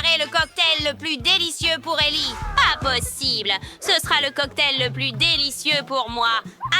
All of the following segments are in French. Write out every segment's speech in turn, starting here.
préparer le cocktail le plus délicieux pour Ellie. Pas possible. Ce sera le cocktail le plus délicieux pour moi.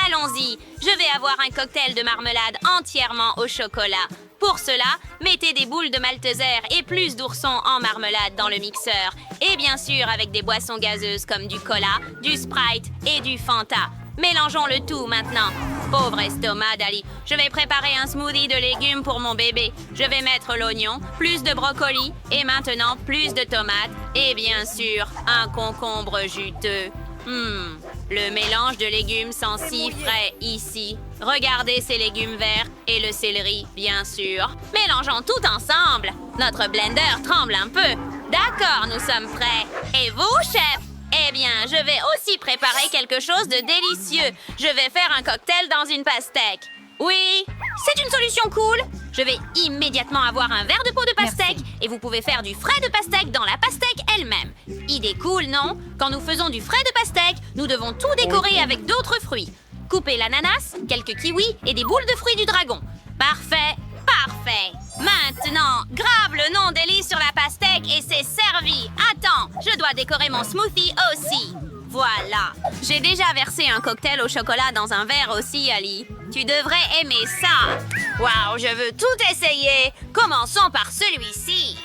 Allons-y. Je vais avoir un cocktail de marmelade entièrement au chocolat. Pour cela, mettez des boules de malteser et plus d'oursons en marmelade dans le mixeur. Et bien sûr avec des boissons gazeuses comme du cola, du Sprite et du Fanta. Mélangeons le tout maintenant. Pauvre estomac d'Ali. Je vais préparer un smoothie de légumes pour mon bébé. Je vais mettre l'oignon, plus de brocoli et maintenant plus de tomates. Et bien sûr, un concombre juteux. Le mélange de légumes sent si frais ici. Regardez ces légumes verts et le céleri, bien sûr. Mélangeons tout ensemble. Notre blender tremble un peu. D'accord, nous sommes prêts. Et vous, chef? Eh bien, je vais aussi préparer quelque chose de délicieux. Je vais faire un cocktail dans une pastèque. Oui, c'est une solution cool. Je vais immédiatement avoir un verre de peau de pastèque et vous pouvez faire du frais de pastèque dans la pastèque elle-même. Idée cool, non? Quand nous faisons du frais de pastèque, nous devons tout décorer avec d'autres fruits. Coupez l'ananas, quelques kiwis et des boules de fruits du dragon. Parfait, parfait. Maintenant, grave le nom d'Ellie sur la pastèque et c'est servi. Attends, je dois décorer mon smoothie aussi. Voilà. J'ai déjà versé un cocktail au chocolat dans un verre aussi, Ali. Tu devrais aimer ça. Waouh, je veux tout essayer. Commençons par celui-ci.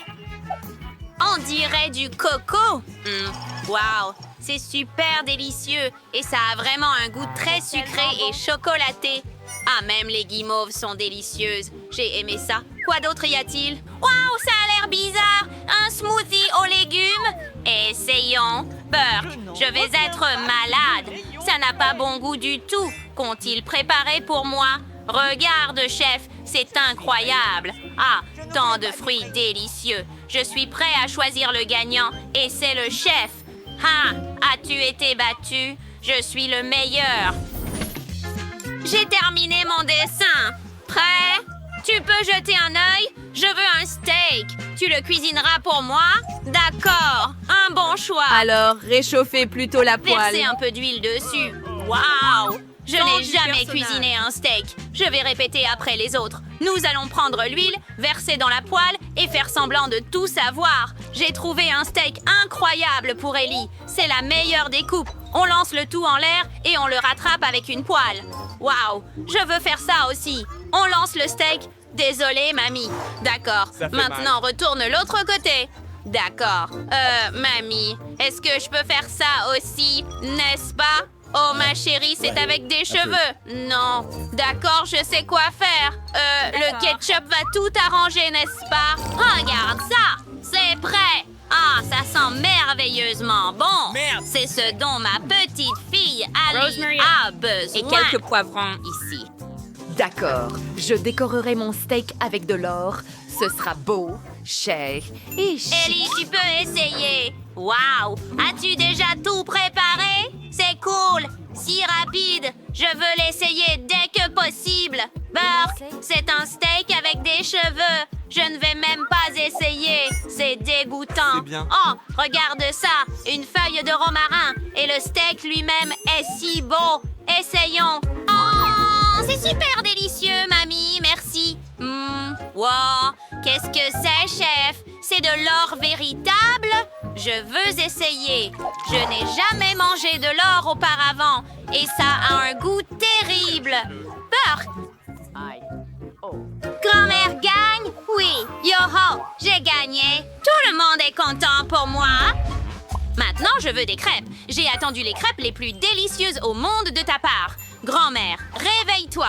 On dirait du coco. Waouh, c'est super délicieux et ça a vraiment un goût très sucré et chocolaté. Ah, même les guimauves sont délicieuses. J'ai aimé ça. Quoi d'autre y a-t-il? Waouh, ça a l'air bizarre. Un smoothie aux légumes? Essayons. Burke, je vais être malade. Ça n'a pas bon goût du tout. Qu'ont-ils préparé pour moi? Regarde, chef, c'est incroyable. Ah, tant de fruits délicieux. Je suis prêt à choisir le gagnant et c'est le chef. Ah, as-tu été battu? Je suis le meilleur. J'ai terminé mon dessin. Prêt? Tu peux jeter un œil? Je veux un steak. Tu le cuisineras pour moi? D'accord, un bon choix. Alors, réchauffez plutôt la poêle. Versez un peu d'huile dessus. Waouh! Je n'ai jamais cuisiné un steak. Je vais répéter après les autres. Nous allons prendre l'huile, verser dans la poêle et faire semblant de tout savoir. J'ai trouvé un steak incroyable pour Ellie. C'est la meilleure des coupes. On lance le tout en l'air et on le rattrape avec une poêle. Waouh! Je veux faire ça aussi. On lance le steak. Désolée, mamie. D'accord. Maintenant, retourne l'autre côté. D'accord. Mamie, est-ce que je peux faire ça aussi, n'est-ce pas? Oh, ma chérie, c'est avec des cheveux. Non. D'accord, je sais quoi faire. Le ketchup va tout arranger, n'est-ce pas? Regarde ça. C'est prêt. Ah, ça sent merveilleusement bon. Merde. C'est ce dont ma petite fille Ali Rosemary a besoin. et quelques poivrons ici. D'accord, je décorerai mon steak avec de l'or. Ce sera beau, cher et chic. Ellie, tu peux essayer. Waouh! As-tu déjà tout préparé? C'est cool! Si rapide! Je veux l'essayer dès que possible! Burke, c'est un steak avec des cheveux! Je ne vais même pas essayer! C'est dégoûtant! C'est bien. Oh, regarde ça! Une feuille de romarin! Et le steak lui-même est si beau! Essayons! Oh, c'est super délicieux, mamie! Merci! Wow! Qu'est-ce que c'est, chef? C'est de l'or véritable? Je veux essayer. Je n'ai jamais mangé de l'or auparavant et ça a un goût terrible. Burke! Grand-mère gagne? Oui. Yo-ho! J'ai gagné. Tout le monde est content pour moi. Maintenant, je veux des crêpes. J'ai attendu les crêpes les plus délicieuses au monde de ta part. Grand-mère, réveille-toi.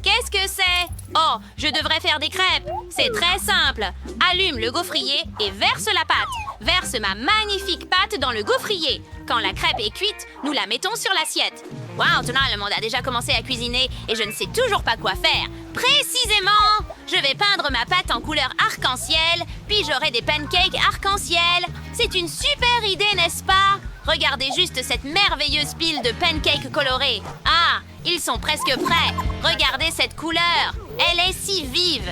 Qu'est-ce que c'est? Oh, je devrais faire des crêpes. C'est très simple. Allume le gaufrier et verse la pâte. Verse ma magnifique pâte dans le gaufrier. Quand la crêpe est cuite, nous la mettons sur l'assiette. Waouh, maintenant le monde a déjà commencé à cuisiner et je ne sais toujours pas quoi faire. Précisément! Je vais peindre ma pâte en couleur arc-en-ciel, puis j'aurai des pancakes arc-en-ciel. C'est une super idée, n'est-ce pas? Regardez juste cette merveilleuse pile de pancakes colorés. Ah, ils sont presque prêts. Regardez cette couleur. Elle est si vive.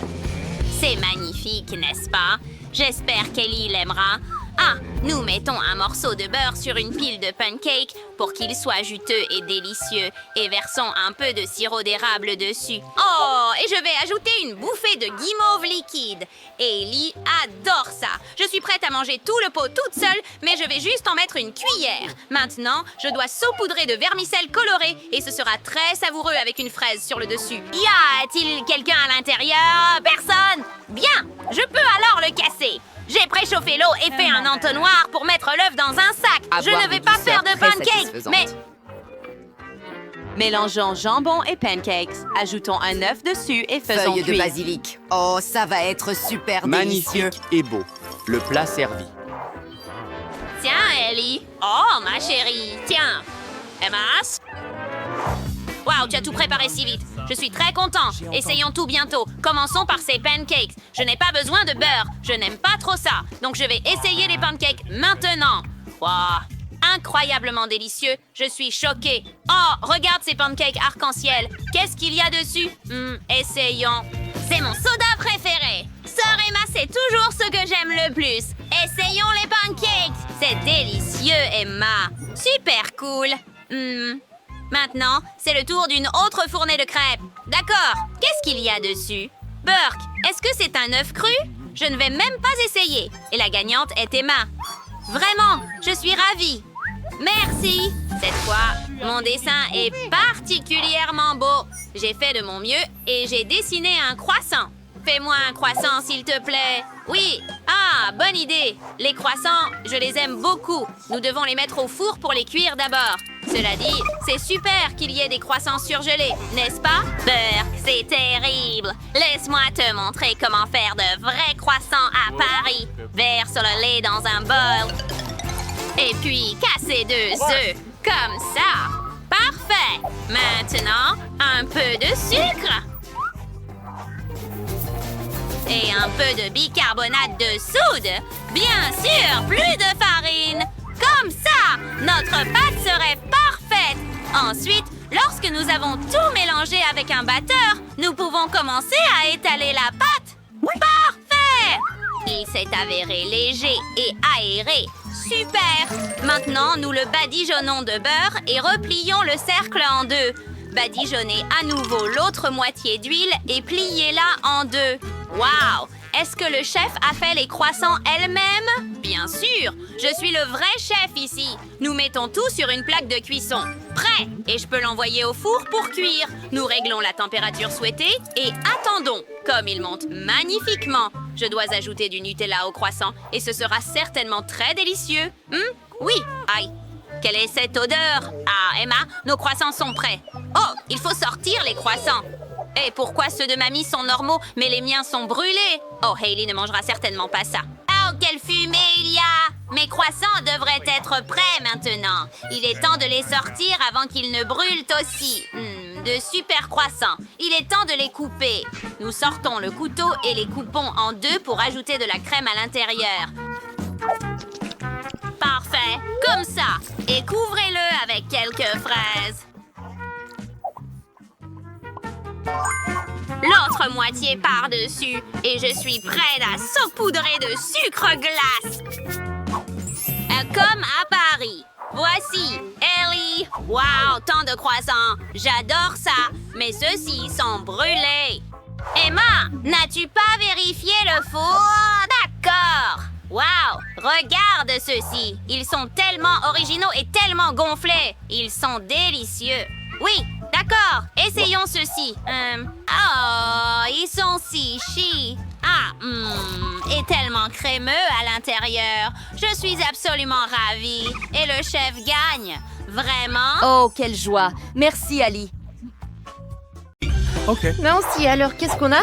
C'est magnifique, n'est-ce pas? J'espère qu'Ellie l'aimera. Ah, nous mettons un morceau de beurre sur une pile de pancakes pour qu'il soit juteux et délicieux et versons un peu de sirop d'érable dessus. Oh, et je vais ajouter une bouffée de guimauve liquide. Ellie adore ça. Je suis prête à manger tout le pot toute seule, mais je vais juste en mettre une cuillère. Maintenant, je dois saupoudrer de vermicelle colorée et ce sera très savoureux avec une fraise sur le dessus. Y a-t-il quelqu'un à l'intérieur? Personne? Bien, je peux alors le casser. J'ai préchauffé l'eau et fait un entonnoir pour mettre l'œuf dans un sac. Je ne vais pas faire de pancakes, mais... Mélangeons jambon et pancakes, ajoutons un œuf dessus et faisons Feuilles de cuire. basilic. Oh, ça va être super délicieux. Magnifique et beau. Le plat servi. Tiens, Ellie. Oh, ma chérie. Tiens. Emma. Waouh, tu as tout préparé si vite. Je suis très content. Essayons tout bientôt. Commençons par ces pancakes. Je n'ai pas besoin de beurre. Je n'aime pas trop ça. Donc je vais essayer les pancakes maintenant. Waouh, incroyablement délicieux. Je suis choquée. Oh, regarde ces pancakes arc-en-ciel. Qu'est-ce qu'il y a dessus? Essayons. C'est mon soda préféré. Sœur Emma, c'est toujours ce que j'aime le plus. Essayons les pancakes. C'est délicieux, Emma. Super cool. Maintenant, c'est le tour d'une autre fournée de crêpes. D'accord. Qu'est-ce qu'il y a dessus? Burke, est-ce que c'est un œuf cru? Je ne vais même pas essayer. Et la gagnante est Emma. Vraiment, je suis ravie. Merci. Cette fois, mon dessin est particulièrement beau. J'ai fait de mon mieux et j'ai dessiné un croissant. Fais-moi un croissant, s'il te plaît. Oui. Ah, bonne idée. Les croissants, je les aime beaucoup. Nous devons les mettre au four pour les cuire d'abord. Cela dit, c'est super qu'il y ait des croissants surgelés, n'est-ce pas? Burke, c'est terrible. Laisse-moi te montrer comment faire de vrais croissants à Paris. Verse le lait dans un bol. Et puis, casser 2 œufs. Comme ça. Parfait. Maintenant, un peu de sucre. Et un peu de bicarbonate de soude. Bien sûr, plus de farine. Comme ça, notre pâte serait parfaite. Ensuite, lorsque nous avons tout mélangé avec un batteur, nous pouvons commencer à étaler la pâte. Parfait! Il s'est avéré léger et aéré. Super! Maintenant, nous le badigeonnons de beurre et replions le cercle en 2. Badigeonnez à nouveau l'autre moitié d'huile et pliez-la en 2. Waouh! Est-ce que le chef a fait les croissants elle-même? Bien sûr! Je suis le vrai chef ici. Nous mettons tout sur une plaque de cuisson. Prêt! Et je peux l'envoyer au four pour cuire. Nous réglons la température souhaitée et attendons. Comme il monte magnifiquement, je dois ajouter du Nutella au croissant et ce sera certainement très délicieux. Oui! Aïe! Quelle est cette odeur? Ah, Emma, nos croissants sont prêts. Oh, il faut sortir les croissants. Et pourquoi ceux de mamie sont normaux, mais les miens sont brûlés? Oh, Hailey ne mangera certainement pas ça. Oh, quelle fumée il y a! Mes croissants devraient être prêts maintenant. Il est temps de les sortir avant qu'ils ne brûlent aussi. De super croissants. Il est temps de les couper. Nous sortons le couteau et les coupons en 2 pour ajouter de la crème à l'intérieur. Parfait, comme ça. Et couvrez-le avec quelques fraises. L'autre moitié par-dessus et je suis prête à saupoudrer de sucre glace. Comme à Paris. Voici, Ellie. Wow, tant de croissants. J'adore ça, mais ceux-ci sont brûlés. Emma, n'as-tu pas vérifié le four? D'accord. Wow, regarde ceux-ci. Ils sont tellement originaux et tellement gonflés. Ils sont délicieux. Oui, d'accord. Essayons ceux-ci. Oh, ils sont si chi. Et tellement crémeux à l'intérieur. Je suis absolument ravie. Et le chef gagne. Vraiment? Oh, quelle joie! Merci, Ali. OK. Nancy, alors qu'est-ce qu'on a?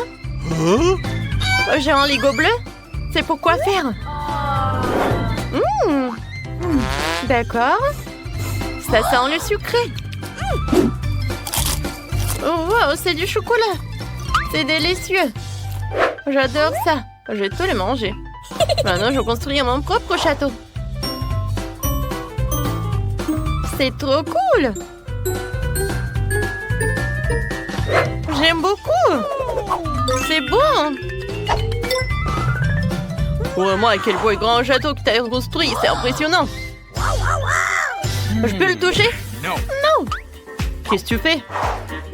J'ai un Lego bleu. C'est pour quoi faire? D'accord. Ça sent le sucré. Oh, wow, c'est du chocolat. C'est délicieux. J'adore ça. Je vais tout le manger. Maintenant, je vais construire mon propre château. C'est trop cool. J'aime beaucoup. C'est bon. Vraiment, quel beau et grand château que tu as construit. C'est impressionnant. Je peux le toucher? Non. Non. Qu'est-ce que tu fais?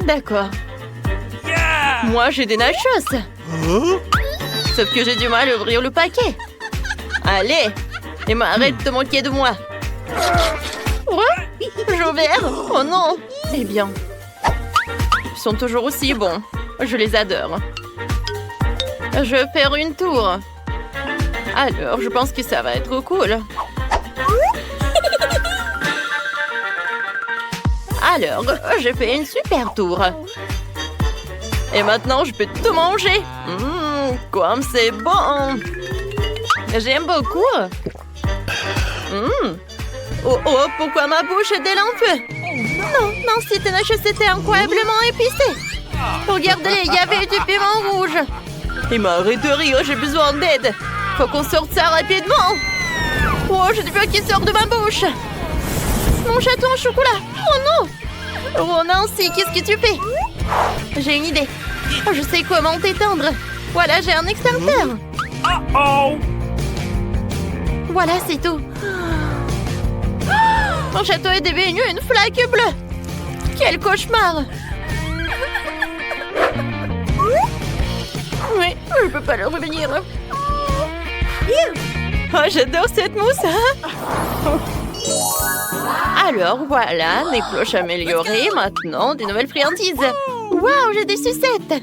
D'accord. Moi, j'ai des nachos. Sauf que j'ai du mal à ouvrir le paquet. Allez, Emma, arrête de moquer de moi. Ouais, j'ai ouvert. Oh non. Eh bien, ils sont toujours aussi bons. Je les adore. Je vais faire une tour. Alors, je pense que ça va être cool. Alors, j'ai fait une super tour. Et maintenant, je peux tout manger. Comme c'est bon. J'aime beaucoup. Oh, pourquoi ma bouche est en feu? Non, si tes nachos étaient incroyablement épicés. Regardez, il y avait du piment rouge. Il m'arrête de rire, j'ai besoin d'aide. Faut qu'on sorte ça rapidement. Oh, je ne veux qu'il sort de ma bouche. Mon château en chocolat. Oh non. Oh Nancy, qu'est-ce que tu fais? J'ai une idée. Je sais comment t'éteindre. Voilà, j'ai un extincteur. Voilà, c'est tout. Mon château est devenu une flaque bleue. Quel cauchemar. Oui, je peux pas le revenir. Oh, j'adore cette mousse. Alors, voilà, les cloches améliorées. Maintenant, des nouvelles friandises. Waouh, j'ai des sucettes.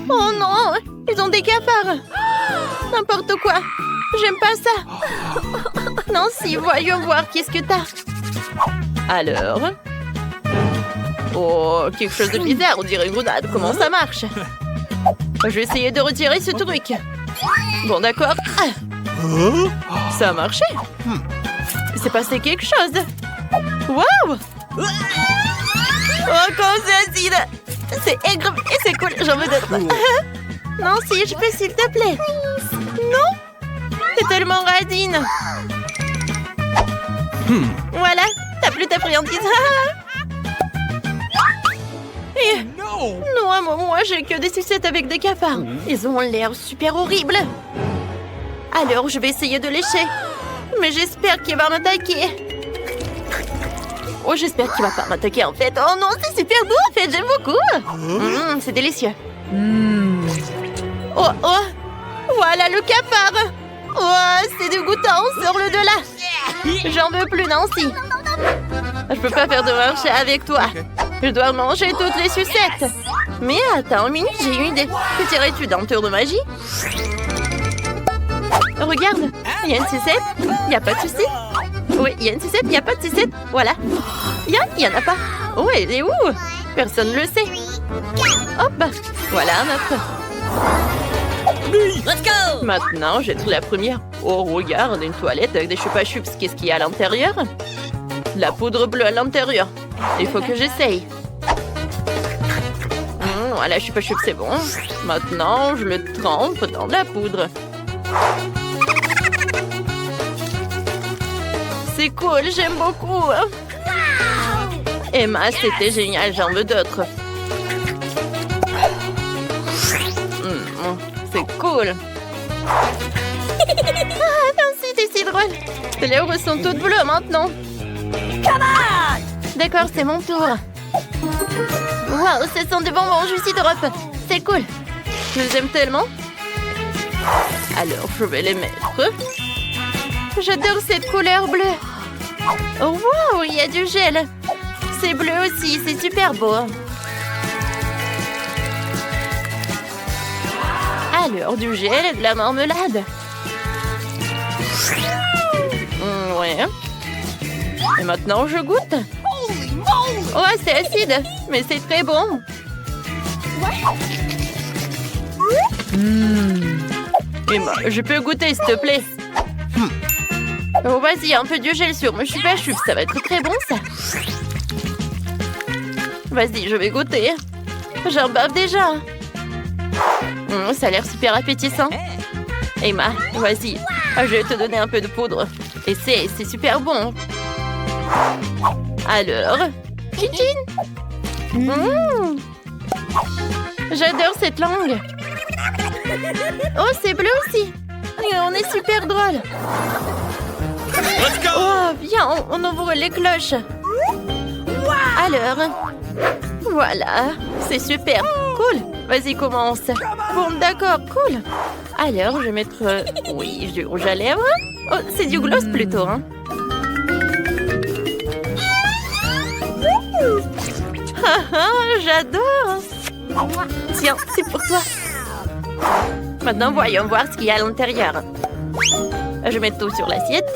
Oh non, ils ont des cafards. N'importe quoi. J'aime pas ça. Nancy, voyons voir qu'est-ce que t'as. Alors. Oh, quelque chose de bizarre, on dirait une grenade. Comment ça marche? Je vais essayer de retirer ce truc. Bon, d'accord. Ça a marché. Il s'est passé quelque chose. Waouh! Oh, comme c'est acide. C'est aigre et c'est cool. J'en veux d'autres. Nancy, je peux s'il te plaît? Non? C'est tellement radine. Voilà, t'as plus ta friandise. Non, moi j'ai que des sucettes avec des cafards. Ils ont l'air super horribles. Alors je vais essayer de lécher. Mais j'espère qu'il va m'attaquer. Oh, j'espère qu'il va pas m'attaquer en fait. Oh non, c'est super doux en fait, j'aime beaucoup. C'est délicieux. Oh, voilà le cafard. Oh, c'est dégoûtant, sors-le de là. J'en veux plus, Nancy. Je peux pas faire de marché avec toi. Je dois manger toutes les sucettes. Mais attends une minute, j'ai une idée. Que dirais-tu d'un tour de magie? Regarde, il y a une sucette, il n'y a pas de sucette. Oui, il y a une sucette, il n'y a pas de sucette. Voilà. Il y en a pas. Oh, elle est où? Personne ne le sait. Hop, voilà un autre. Let's go! Maintenant, j'ai trouvé la première. Oh, regarde, une toilette avec des chupa-chups. Qu'est-ce qu'il y a à l'intérieur? La poudre bleue à l'intérieur. Il faut que j'essaye. Voilà, chupa-chups, c'est bon. Maintenant, je le trempe dans de la poudre. C'est cool, j'aime beaucoup. Emma, c'était génial, j'en veux d'autres. C'est cool. Nancy, c'est si drôle. Tes lèvres sont toutes bleues maintenant. D'accord, c'est mon tour. Waouh, ce sont des bonbons Juicy Drop. C'est cool. Je les aime tellement. Alors, je vais les mettre. J'adore cette couleur bleue. Oh, wow, il y a du gel. C'est bleu aussi, c'est super beau. Alors, du gel et de la marmelade. Ouais. Et maintenant, je goûte. Oh, c'est acide, mais c'est très bon. Emma, je peux goûter, s'il te plaît? Oh, vas-y, un peu de gel sur mon chupa-chups, ça va être très bon, ça. Vas-y, je vais goûter. J'en bave déjà. Ça a l'air super appétissant. Emma, vas-y, je vais te donner un peu de poudre. Et c'est super bon. Alors, tchitchine. J'adore cette langue. Oh, c'est bleu aussi. Et on est super drôle. Oh, viens, on ouvre les cloches. Alors, Voilà, c'est super. Cool. Vas-y, commence. Bon, d'accord, cool. Alors, je vais mettre... oui, du rouge à lèvres. Oh, c'est du gloss plutôt, hein. J'adore. Tiens, c'est pour toi. Maintenant, voyons voir ce qu'il y a à l'intérieur. Je mets tout sur l'assiette.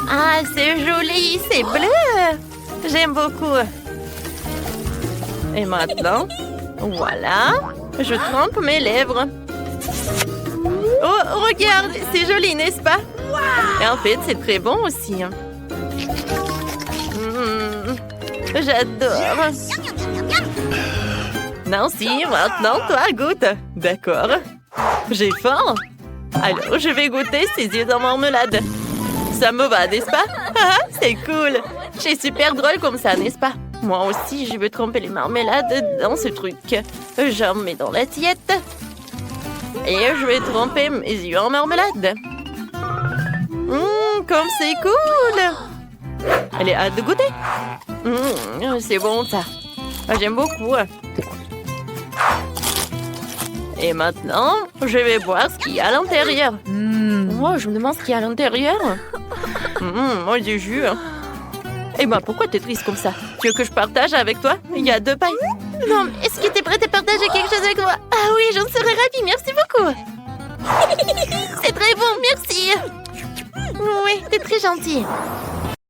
Ah, c'est joli, c'est bleu. J'aime beaucoup. Et maintenant, voilà, je trempe mes lèvres. Oh, regarde, c'est joli, n'est-ce pas? Et en fait, c'est très bon aussi. J'adore. Nancy, maintenant, toi, goûte. D'accord. J'ai faim. Alors, je vais goûter ces yeux en marmelade. Ça me va, n'est-ce pas? Ah, c'est cool. C'est super drôle comme ça, n'est-ce pas? Moi aussi, je veux tremper les marmelades dans ce truc. J'en mets dans l'assiette. Et je vais tremper mes yeux en marmelade. Comme c'est cool! Elle est hâte de goûter. C'est bon, ça. J'aime beaucoup. Et maintenant, je vais voir ce qu'il y a à l'intérieur. Moi, je me demande ce qu'il y a à l'intérieur. Moi, du jus. Eh ben, pourquoi t'es triste comme ça? Tu veux que je partage avec toi? Il y a 2 pailles. Non, mais est-ce que t'es prête à partager quelque chose avec moi? Ah oui, j'en serais ravie, merci beaucoup. C'est très bon, merci. Oui, t'es très gentil.